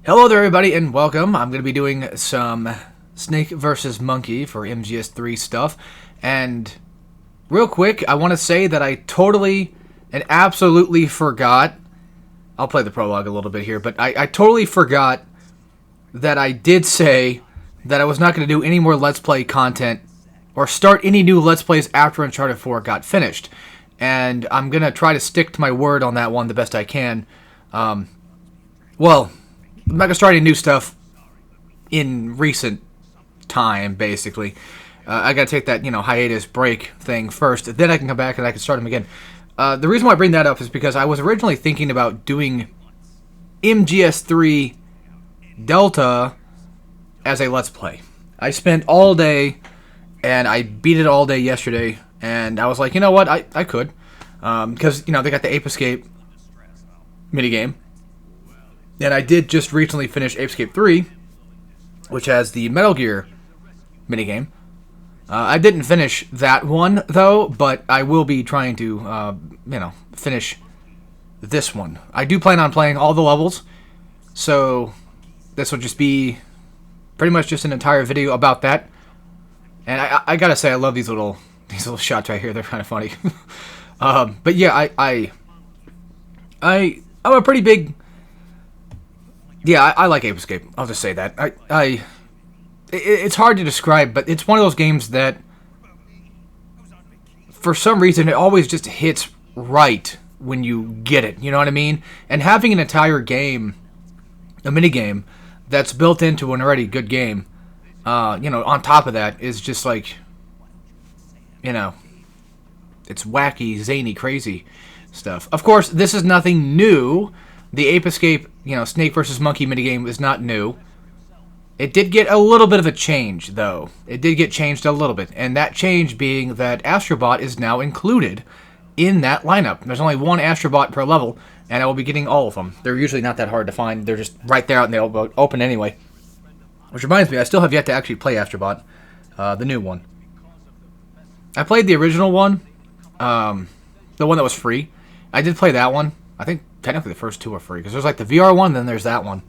Hello there, everybody, and welcome. I'm going to be doing some Snake versus Monkey for MGS3 stuff. And real quick, I want to say that I totally and absolutely forgot. I'll play the prologue a little bit here, but I totally forgot that I did say that I was not going to do any more Let's Play content or start any new Let's Plays after Uncharted 4 got finished. And I'm going to try to stick to my word on that one the best I can. Well, I'm not going to start any new stuff in recent time, basically. I got to take that, hiatus break thing first. Then I can come back and I can start them again. The reason why I bring that up is because I was originally thinking about doing MGS3 Delta as a Let's Play. I spent all day, and I beat it all day yesterday, and I was like, you know what, I could. Because, they got the Ape Escape minigame. And I did just recently finish Ape Escape 3, which has the Metal Gear minigame. I didn't finish that one, though, but I will be trying to, finish this one. I do plan on playing all the levels, so this will just be pretty much just an entire video about that. And I gotta say, I love these little shots right here. They're kind of funny. But yeah, I'm a pretty big... Yeah, I like Ape Escape. I'll just say that. It's hard to describe, but it's one of those games that, for some reason, it always just hits right when you get it. You know what I mean? And having an entire game, a minigame, that's built into an already good game, on top of that, is just like, it's wacky, zany, crazy stuff. Of course, this is nothing new. The Ape Escape, Snake versus Monkey minigame is not new. It did get a little bit of a change, though. It did get changed a little bit. And that change being that Astrobot is now included in that lineup. There's only one Astrobot per level, and I will be getting all of them. They're usually not that hard to find. They're just right there out in the open anyway. Which reminds me, I still have yet to actually play Astrobot, the new one. I played the original one, the one that was free. I did play that one. I think technically the first two are free, because there's like the VR one, then there's that one.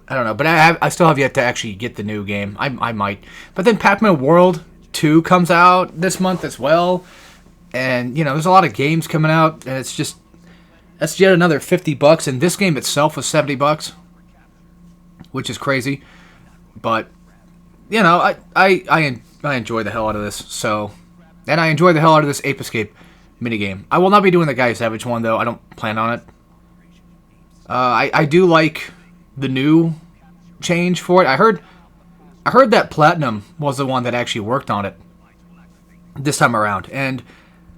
I don't know, but I still have yet to actually get the new game. I might. But then Pac-Man World 2 comes out this month as well. And, there's a lot of games coming out, and it's just... That's yet another $50, and this game itself was $70, which is crazy. But, I enjoy the hell out of this, so... And I enjoy the hell out of this Ape Escape minigame. I will not be doing the Guy Savage one, though. I don't plan on it. I do like the new change for it. I heard that Platinum was the one that actually worked on it this time around, and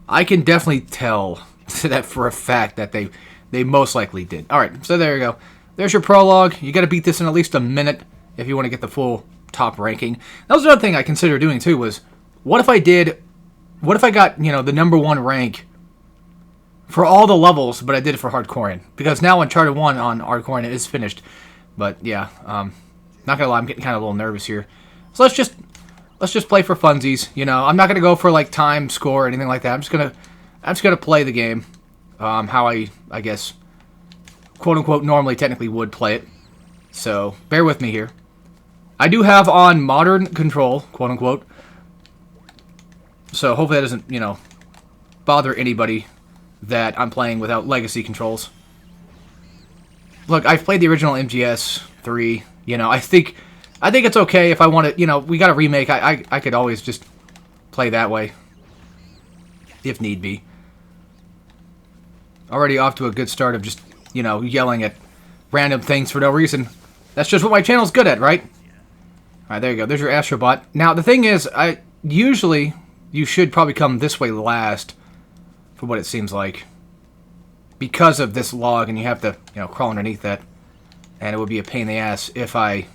I can definitely tell that for a fact that they most likely did. Alright, so there you go. There's your prologue. You gotta beat this in at least a minute if you want to get the full top ranking. That was another thing I considered doing, too, was what if I got, the number one rank for all the levels, but I did it for Hardcorean? Because now Uncharted 1 on Hardcorean is finished. But, yeah, not gonna lie, I'm getting kind of a little nervous here. So let's just play for funsies, I'm not gonna go for, like, time, score, or anything like that. I'm just gonna play the game, how I guess, quote-unquote, normally technically would play it. So, bear with me here. I do have on modern control, quote-unquote. So hopefully that doesn't, bother anybody that I'm playing without legacy controls. Look, I've played the original MGS 3. I think it's okay if I want to, we got a remake. I could always just play that way if need be. Already off to a good start of just, yelling at random things for no reason. That's just what my channel's good at, right? Alright, there you go. There's your Astrobot. Now, the thing is, usually... You should probably come this way last, for what it seems like, because of this log, and you have to, crawl underneath that, and it would be a pain in the ass if I,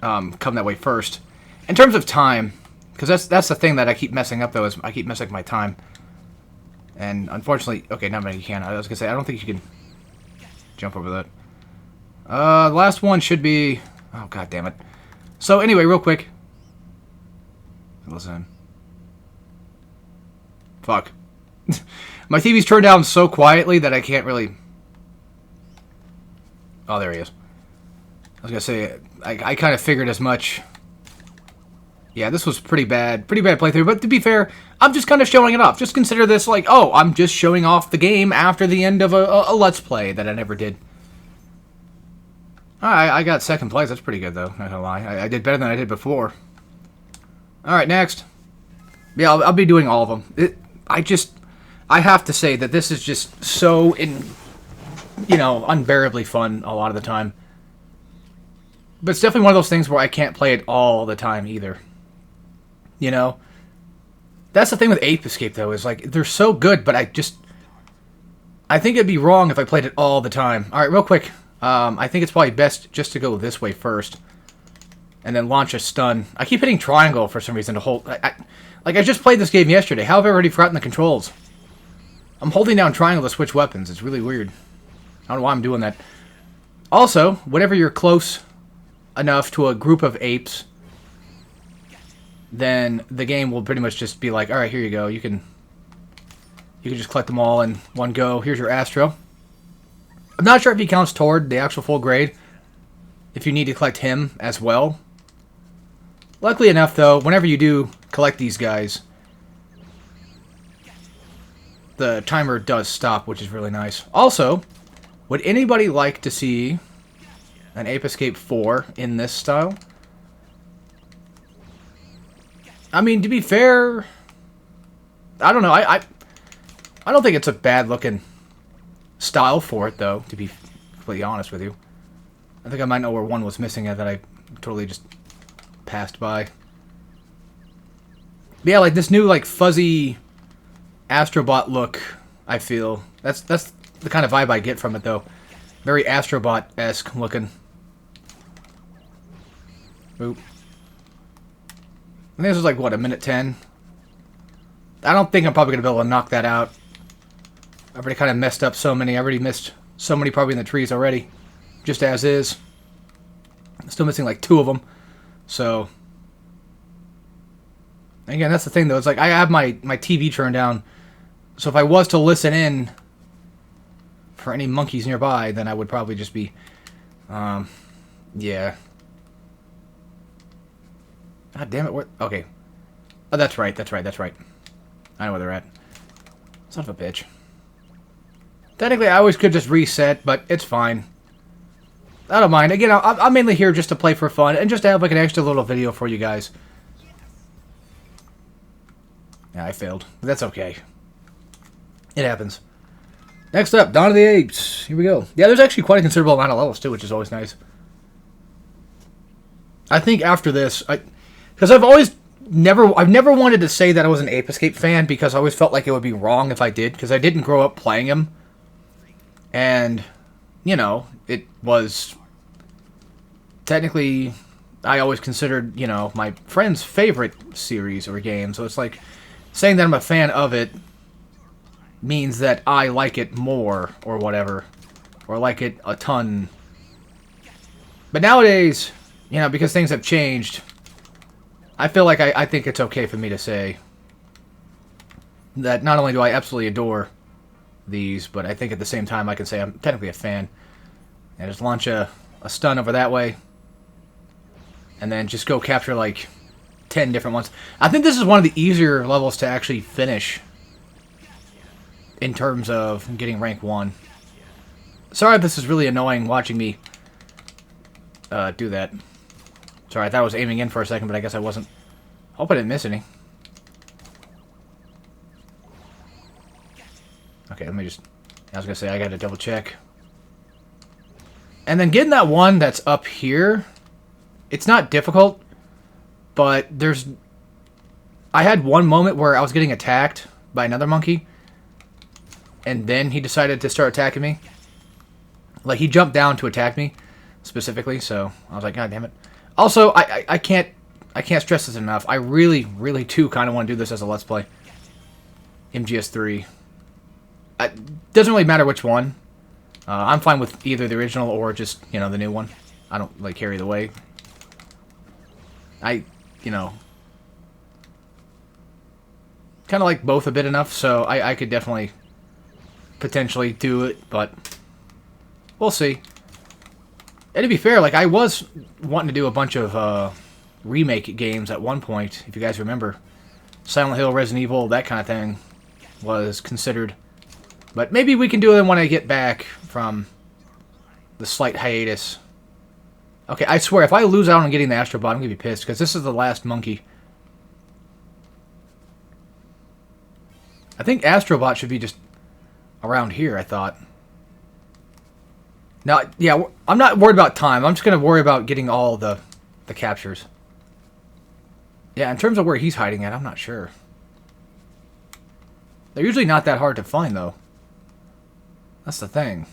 come that way first. In terms of time, because that's the thing that I keep messing up, though, is I keep messing up my time, and unfortunately, okay, not many you can. I was gonna say I don't think you can jump over that. The last one should be, oh god damn it. So anyway, real quick. Listen. Fuck. My TV's turned down so quietly that I can't really Oh, there he is. I was gonna say, I kind of figured as much. Yeah, this was pretty bad playthrough, but to be fair, I'm just kind of showing it off. Just consider this like, oh, I'm just showing off the game after the end of a Let's Play that I never did. Alright, I got second place. That's pretty good, though. Not gonna lie. I did better than I did before. Alright, next. Yeah, I'll be doing all of them. I have to say that this is just so, unbearably fun a lot of the time. But it's definitely one of those things where I can't play it all the time either. You know? That's the thing with Ape Escape, though, is like, they're so good, but I think it'd be wrong if I played it all the time. Alright, real quick. I think it's probably best just to go this way first. And then launch a stun. I keep hitting triangle for some reason to hold... I just played this game yesterday. How have I already forgotten the controls? I'm holding down triangle to switch weapons. It's really weird. I don't know why I'm doing that. Also, whenever you're close enough to a group of apes, then the game will pretty much just be like, alright, here you go. You can just collect them all in one go. Here's your Astro. I'm not sure if he counts toward the actual full grade, if you need to collect him as well. Luckily enough, though, whenever you do collect these guys, the timer does stop, which is really nice. Also, would anybody like to see an Ape Escape 4 in this style? I mean, to be fair, I don't know. I don't think it's a bad-looking style for it, though, to be completely honest with you. I think I might know where one was missing that I totally just passed by. But yeah, like this new, like, fuzzy Astrobot look, I feel. That's the kind of vibe I get from it, though. Very Astrobot-esque looking. Oop. I think this is like, what, a minute 10? I don't think I'm probably going to be able to knock that out. I've already kind of messed up so many. I already missed so many probably in the trees already. Just as is. Still missing like 2 of them. So. Again, that's the thing though. It's like I have my TV turned down. So if I was to listen in for any monkeys nearby, then I would probably just be, yeah. God damn it. Okay. Oh, that's right. I know where they're at. Son of a bitch. Technically, I always could just reset, but it's fine. I don't mind. Again, I'm mainly here just to play for fun and just to have like an extra little video for you guys. Yeah, I failed. But that's okay. It happens. Next up, Dawn of the Apes. Here we go. Yeah, there's actually quite a considerable amount of levels too, which is always nice. I think after this, because I've never wanted to say that I was an Ape Escape fan because I always felt like it would be wrong if I did, because I didn't grow up playing him. And, you know, it was technically, I always considered, you know, my friend's favorite series or game. So it's like, saying that I'm a fan of it means that I like it more or whatever. Or like it a ton. But nowadays, you know, because things have changed, I feel like I think it's okay for me to say that not only do I absolutely adore these, but I think at the same time I can say I'm technically a fan. And just launch a stun over that way. And then just go capture like 10 different ones. I think this is one of the easier levels to actually finish in terms of getting rank 1. Sorry if this is really annoying watching me do that. Sorry, I thought I was aiming in for a second, but I guess I wasn't. Hope I didn't miss any. Okay, let me just... I was going to say, I got to double check. And then getting that one that's up here, it's not difficult, but there's... I had one moment where I was getting attacked by another monkey, and then he decided to start attacking me. Like, he jumped down to attack me, specifically, so I was like, God damn it. Also, I can't stress this enough. I really, really do kind of want to do this as a Let's Play. MGS3. It doesn't really matter which one. I'm fine with either the original or just, you know, the new one. I don't, like, care either way. You know, kind of like both a bit enough, so I could definitely potentially do it, but we'll see. And to be fair, like, I was wanting to do a bunch of remake games at one point, if you guys remember. Silent Hill, Resident Evil, that kind of thing was considered. But maybe we can do them when I get back from the slight hiatus. Okay, I swear, if I lose out on getting the Astrobot, I'm going to be pissed, because this is the last monkey. I think Astrobot should be just around here, I thought. Now, yeah, I'm not worried about time. I'm just going to worry about getting all the captures. Yeah, in terms of where he's hiding at, I'm not sure. They're usually not that hard to find, though. That's the thing.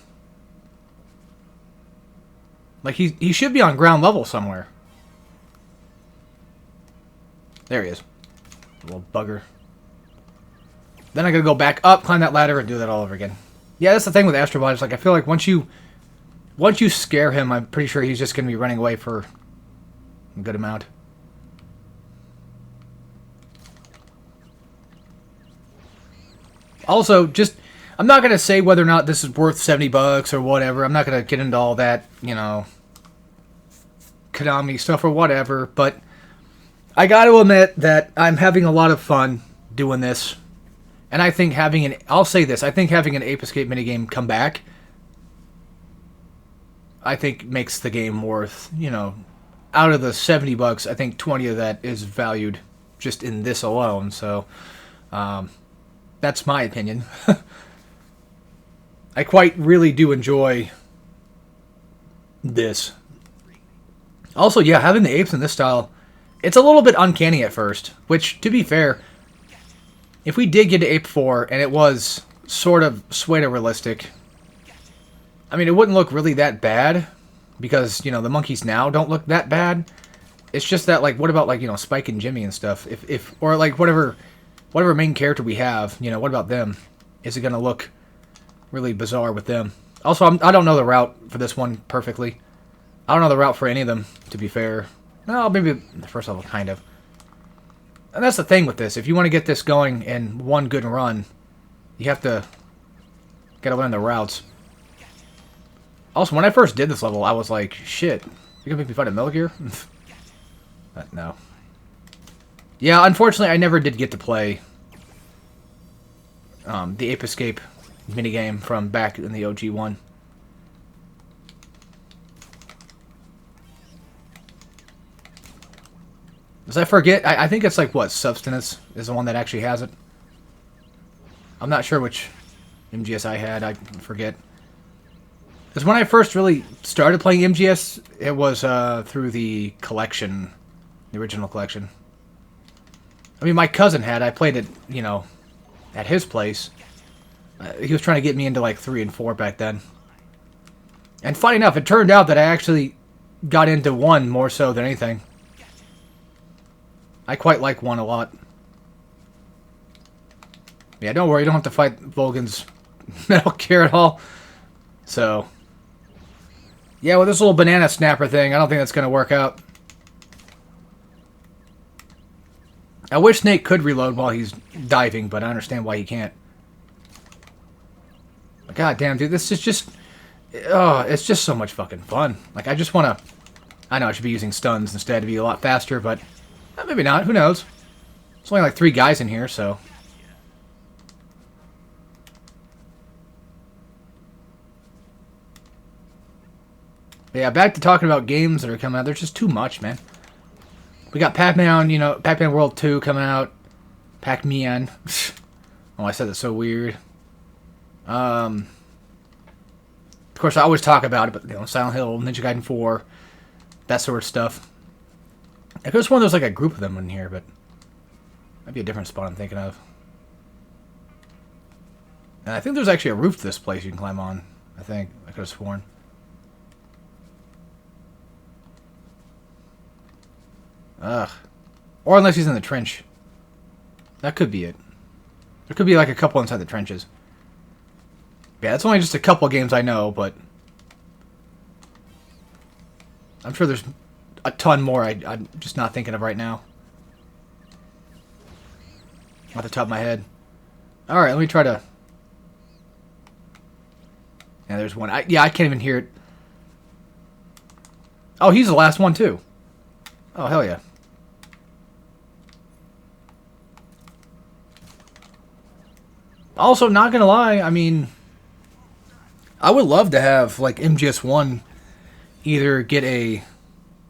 Like, he should be on ground level somewhere. There he is. Little bugger. Then I gotta go back up, climb that ladder, and do that all over again. Yeah, that's the thing with Astrobot. It's like, I feel like once you scare him, I'm pretty sure he's just gonna be running away for a good amount. Also, I'm not going to say whether or not this is worth $70 or whatever. I'm not going to get into all that, you know, Konami stuff or whatever. But I got to admit that I'm having a lot of fun doing this. And I think I'll say this, I think having an Ape Escape minigame come back, I think makes the game worth, you know, out of the $70, I think 20 of that is valued just in this alone. So, that's my opinion. I quite really do enjoy this. Also, yeah, having the apes in this style, it's a little bit uncanny at first. Which, to be fair, if we did get to Ape 4 and it was sort of realistic, I mean, it wouldn't look really that bad. Because, you know, the monkeys now don't look that bad. It's just that, like, what about, like, you know, Spike and Jimmy and stuff? Or, like, whatever main character we have, you know, what about them? Is it going to look really bizarre with them? Also, I don't know the route for this one perfectly. I don't know the route for any of them, to be fair. Well, maybe the first level, kind of. And that's the thing with this. If you want to get this going in one good run, you have to gotta learn the routes. Also, when I first did this level, I was like, shit, you're gonna make me fight a Metal Gear? But no. Yeah, unfortunately, I never did get to play the Ape Escape minigame from back in the OG one. Because I forget, I think it's like, what, Substance is the one that actually has it. I'm not sure which MGS I had, I forget. Because when I first really started playing MGS, it was through the collection, the original collection. I mean, my cousin had. I played it, you know, at his place. He was trying to get me into, like, 3 and 4 back then. And funny enough, it turned out that I actually got into 1 more so than anything. I quite like 1 a lot. Yeah, don't worry, you don't have to fight Volgan's Metal Gear at all. So, yeah, with this little banana snapper thing, I don't think that's going to work out. I wish Snake could reload while he's diving, but I understand why he can't. God damn, dude, this is just... Oh, it's just so much fucking fun. Like, I just want to... I know I should be using stuns instead to be a lot faster, but... maybe not, who knows? There's only like 3 guys in here, so... But yeah, back to talking about games that are coming out. There's just too much, man. We got Pac-Man, you know, Pac-Man World 2 coming out. Pac-Man. Oh, I said that so weird. Of course, I always talk about it, but, you know, Silent Hill, Ninja Gaiden 4, that sort of stuff. I could have sworn there was like a group of them in here, but might be a different spot I'm thinking of. And I think there's actually a roof to this place you can climb on. I think. I could have sworn. Ugh. Or unless he's in the trench. That could be it. There could be like a couple inside the trenches. Yeah, it's only just a couple of games I know, but... I'm sure there's a ton more I'm just not thinking of right now. Off the top of my head. Alright, let me try to... Yeah, there's one. I can't even hear it. Oh, he's the last one, too. Oh, hell yeah. Also, not gonna lie, I mean, I would love to have, like, MGS1 either get a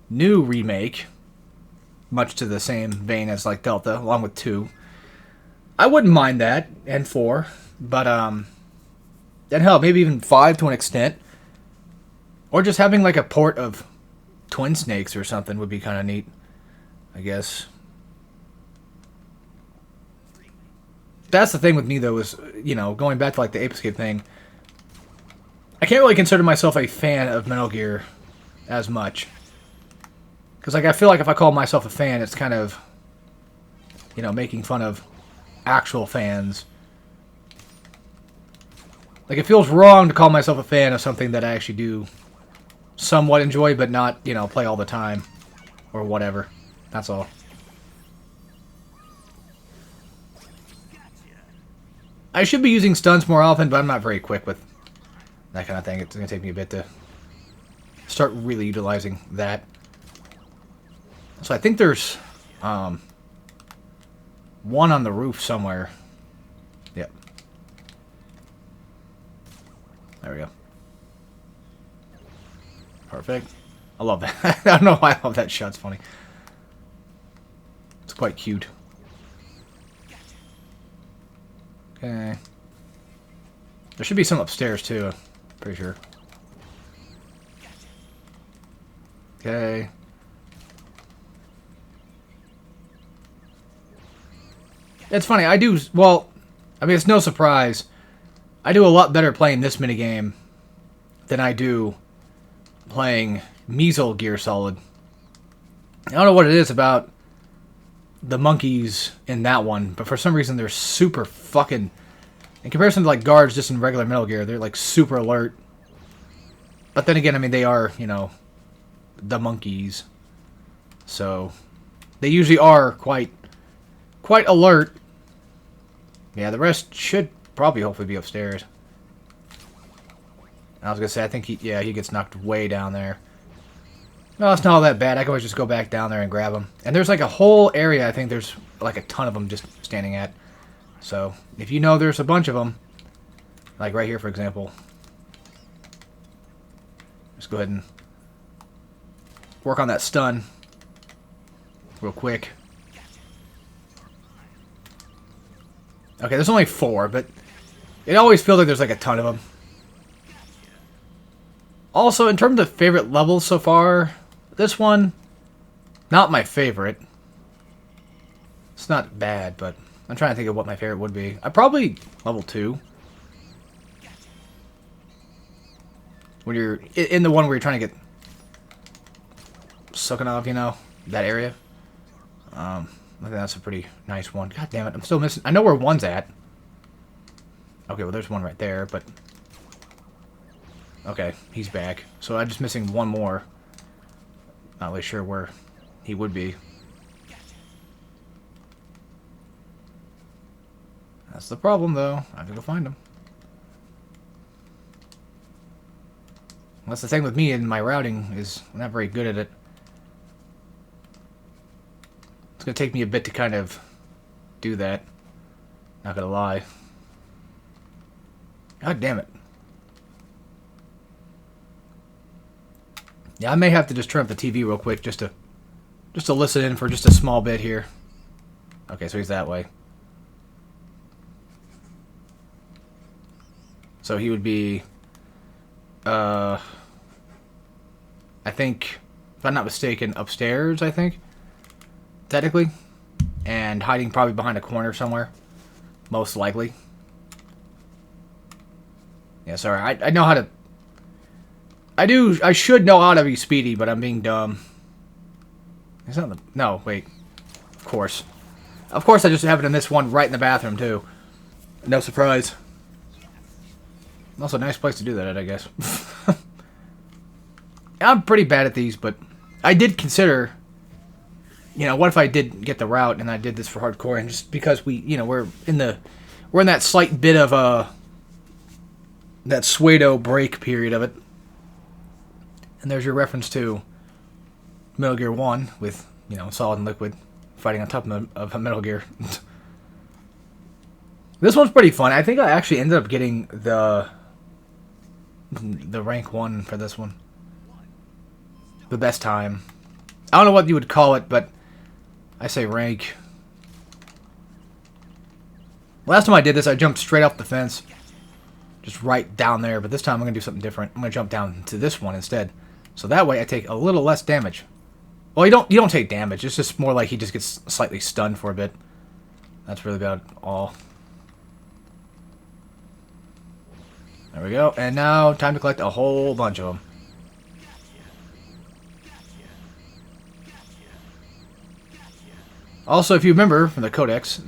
new remake, much to the same vein as, like, Delta, along with 2. I wouldn't mind that, and 4, but, and hell, maybe even 5 to an extent. Or just having, like, a port of Twin Snakes or something would be kind of neat, I guess. That's the thing with me, though, is, you know, going back to, like, the Ape Escape thing, I can't really consider myself a fan of Metal Gear as much. Because, like, I feel like if I call myself a fan, it's kind of, you know, making fun of actual fans. Like, it feels wrong to call myself a fan of something that I actually do somewhat enjoy, but not, you know, play all the time. Or whatever. That's all. I should be using stunts more often, but I'm not very quick with that kind of thing. It's going to take me a bit to start really utilizing that. So I think there's one on the roof somewhere. Yep. There we go. Perfect. I love that. I don't know why I love that shot. It's funny. It's quite cute. Okay. There should be some upstairs, too. Pretty sure. Okay. It's funny, I do... Well, I mean, it's no surprise. I do a lot better playing this minigame than I do playing Measle Gear Solid. I don't know what it is about the monkeys in that one, but for some reason they're super fucking... In comparison to, like, guards just in regular Metal Gear, they're, like, super alert. But then again, I mean, they are, you know, the monkeys. So, they usually are quite alert. Yeah, the rest should probably hopefully be upstairs. I was gonna say, I think he gets knocked way down there. No, it's not all that bad. I can always just go back down there and grab him. And there's like a whole area, I think there's like a ton of them just standing at. So, if you know there's a bunch of them, like right here, for example, just go ahead and work on that stun real quick. Okay, there's only 4, but it always feels like there's like a ton of them. Also, in terms of favorite levels so far, this one, not my favorite. It's not bad, but I'm trying to think of what my favorite would be. I probably level 2. When you're in the one where you're trying to get Sukhanov, you know, that area. I think that's a pretty nice one. God damn it, I'm still missing. I know where one's at. Okay, well, there's one right there, but... Okay, he's back. So I'm just missing one more. Not really sure where he would be. That's the problem, though. I have to go find him. That's the thing with me and my routing is I'm not very good at it. It's going to take me a bit to kind of do that. Not going to lie. God damn it. Yeah, I may have to just turn up the TV real quick just to listen in for just a small bit here. Okay, so he's that way. So he would be, I think, if I'm not mistaken, upstairs, I think, technically, and hiding probably behind a corner somewhere, most likely. Yeah, sorry, I know how to... I should know how to be speedy, but I'm being dumb. Is that the... No, wait. Of course. Of course I just happened to miss one right in the bathroom, too. No surprise. Also a nice place to do that at, I guess. I'm pretty bad at these, but I did consider... You know, what if I did get the route and I did this for hardcore, and just because we, you know, we're in that slight bit of that pseudo break period of it. And there's your reference to Metal Gear 1 with, Solid and Liquid fighting on top of a Metal Gear. This one's pretty fun. I think I actually ended up getting the rank 1 for this one. The best time. I don't know what you would call it, but I say rank. Last time I did this, I jumped straight off the fence. Just right down there, but this time I'm going to do something different. I'm going to jump down to this one instead. So that way I take a little less damage. Well, you don't take damage. It's just more like he just gets slightly stunned for a bit. That's really about all. There we go. And now, time to collect a whole bunch of them. Also, if you remember from the codex,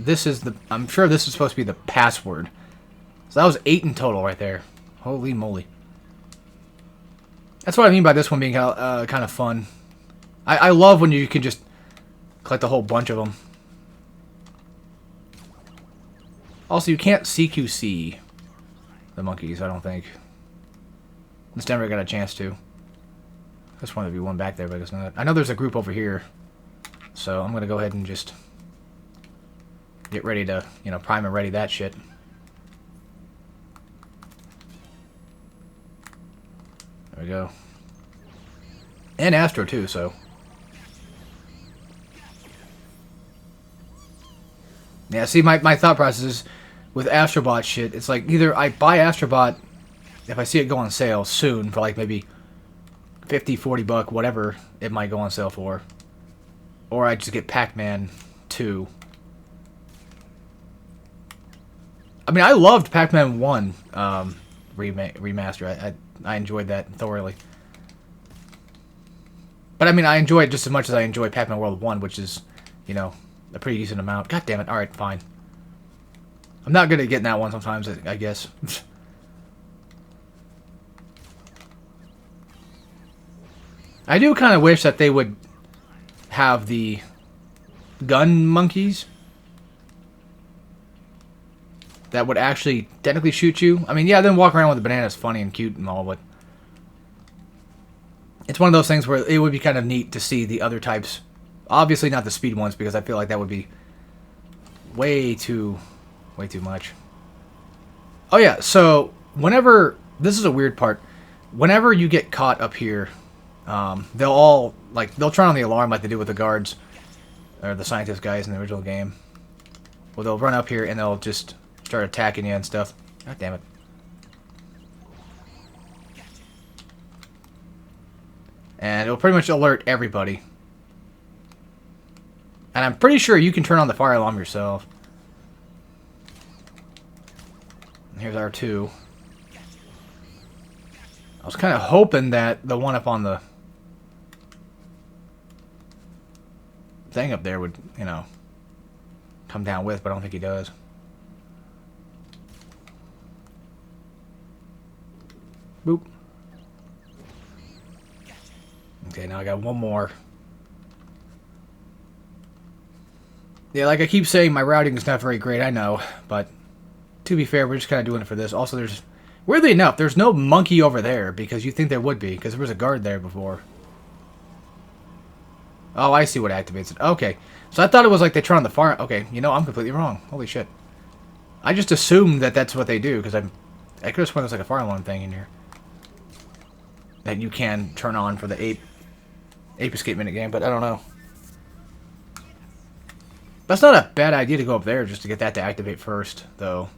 I'm sure this is supposed to be the password. So that was 8 in total right there. Holy moly. That's what I mean by this one being kind of fun. I love when you can just collect a whole bunch of them. Also, you can't CQC the monkeys, I don't think. This never got a chance to. I just wanted to be one back there, but it's not. I know there's a group over here. So I'm going to go ahead and just get ready to, prime and ready that shit. There we go. And Astro too, so. Yeah, see, my thought process is, with Astrobot shit, it's like either I buy Astrobot if I see it go on sale soon for like maybe 50, 40 bucks, whatever it might go on sale for. Or I just get Pac-Man 2. I mean, I loved Pac-Man 1 remaster. I enjoyed that thoroughly. But I mean, I enjoy it just as much as I enjoy Pac-Man World 1, which is, a pretty decent amount. God damn it. Alright, fine. I'm not good at getting that one sometimes, I guess. I do kind of wish that they would have the gun monkeys that would actually technically shoot you. I mean, yeah, then walk around with a banana is funny and cute and all, but it's one of those things where it would be kind of neat to see the other types. Obviously not the speed ones, because I feel like that would be way too much. Oh yeah, so whenever, this is a weird part, whenever you get caught up here, they'll turn on the alarm like they do with the guards, or the scientist guys in the original game. Well, they'll run up here and they'll just start attacking you and stuff. God damn it. And it'll pretty much alert everybody. And I'm pretty sure you can turn on the fire alarm yourself. And here's R2. I was kind of hoping that the one up on the thing up there would, come down with, but I don't think he does. Boop. Okay, now I got one more. Yeah, like I keep saying, my routing is not very great, I know, but to be fair, we're just kind of doing it for this. Also, there's, weirdly enough, there's no monkey over there, because you think there would be, because there was a guard there before. Oh, I see what activates it. Okay, so I thought it was like they turn on the fire. Okay, I'm completely wrong. Holy shit. I just assumed that that's what they do, because I could have sworn there's like a fire alarm thing in here that you can turn on for the ape escape minigame, but I don't know. That's not a bad idea to go up there just to get that to activate first, though.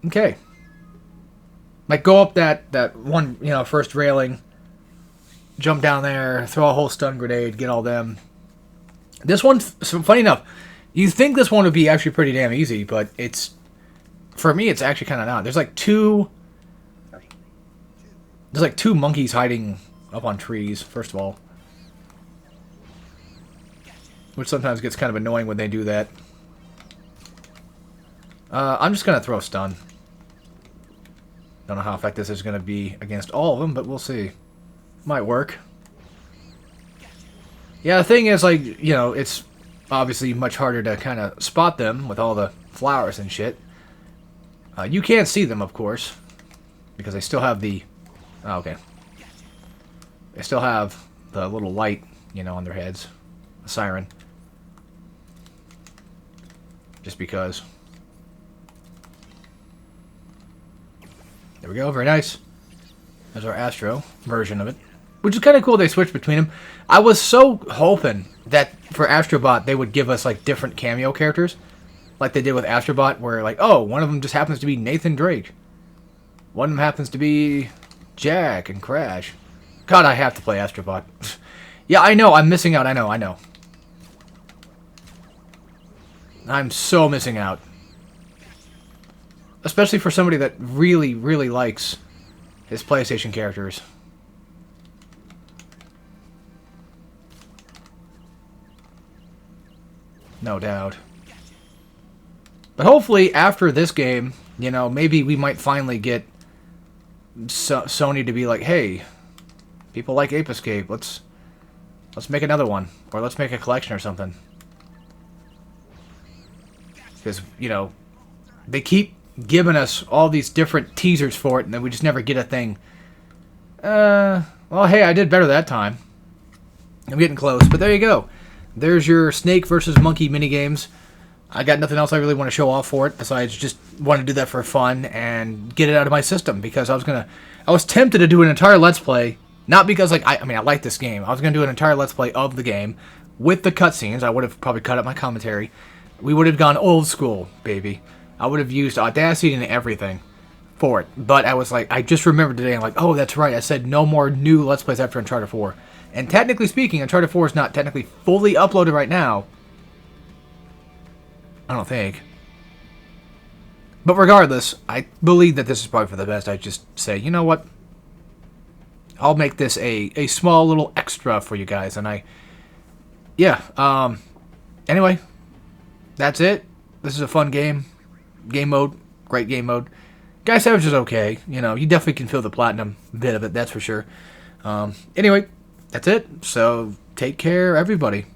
Okay. Like, go up that one, first railing, jump down there, throw a whole stun grenade, get all them. This one, so funny enough, you think this one would be actually pretty damn easy, but it's, for me, it's actually kind of not. There's like two monkeys hiding up on trees, first of all. Which sometimes gets kind of annoying when they do that. I'm just going to throw a stun. Don't know how effective this is going to be against all of them, but we'll see. Might work. Yeah, the thing is, like, it's obviously much harder to kind of spot them with all the flowers and shit. You can't see them, of course, because they still have the... Oh, okay. They still have the little light, you know, on their heads. A siren. Just because. There we go. Very nice. There's our Astro version of it. Which is kind of cool they switched between them. I was so hoping that for Astrobot they would give us like different cameo characters. Like they did with Astrobot where like, oh, one of them just happens to be Nathan Drake. One of them happens to be Jack and Crash. God, I have to play Astrobot. Yeah, I know. I'm missing out. I know. I'm so missing out. Especially for somebody that really, really likes his PlayStation characters. No doubt. But hopefully, after this game, you know, maybe we might finally get Sony to be like, hey, people like Ape Escape. Let's make another one. Or let's make a collection or something. Because, you know, they keep giving us all these different teasers for it, and then we just never get a thing. Well, hey, I did better that time. I'm getting close, but there you go. There's your Snake versus Monkey minigames. I got nothing else I really want to show off for it, besides just want to do that for fun and get it out of my system, because I was tempted to do an entire Let's Play, not because, like, I like this game. I was going to do an entire Let's Play of the game with the cutscenes. I would have probably cut up my commentary. We would have gone old school, baby. I would have used Audacity and everything for it. But I was like, I just remembered today, I'm like, oh, that's right. I said no more new Let's Plays after Uncharted 4. And technically speaking, Uncharted 4 is not technically fully uploaded right now. I don't think. But regardless, I believe that this is probably for the best. I just say, you know what? I'll make this a small little extra for you guys. And anyway, that's it. This is a fun game. Game mode. Great game mode. Guy Savage is okay. You know, you definitely can feel the platinum bit of it, that's for sure. Anyway, that's it. So, take care, everybody.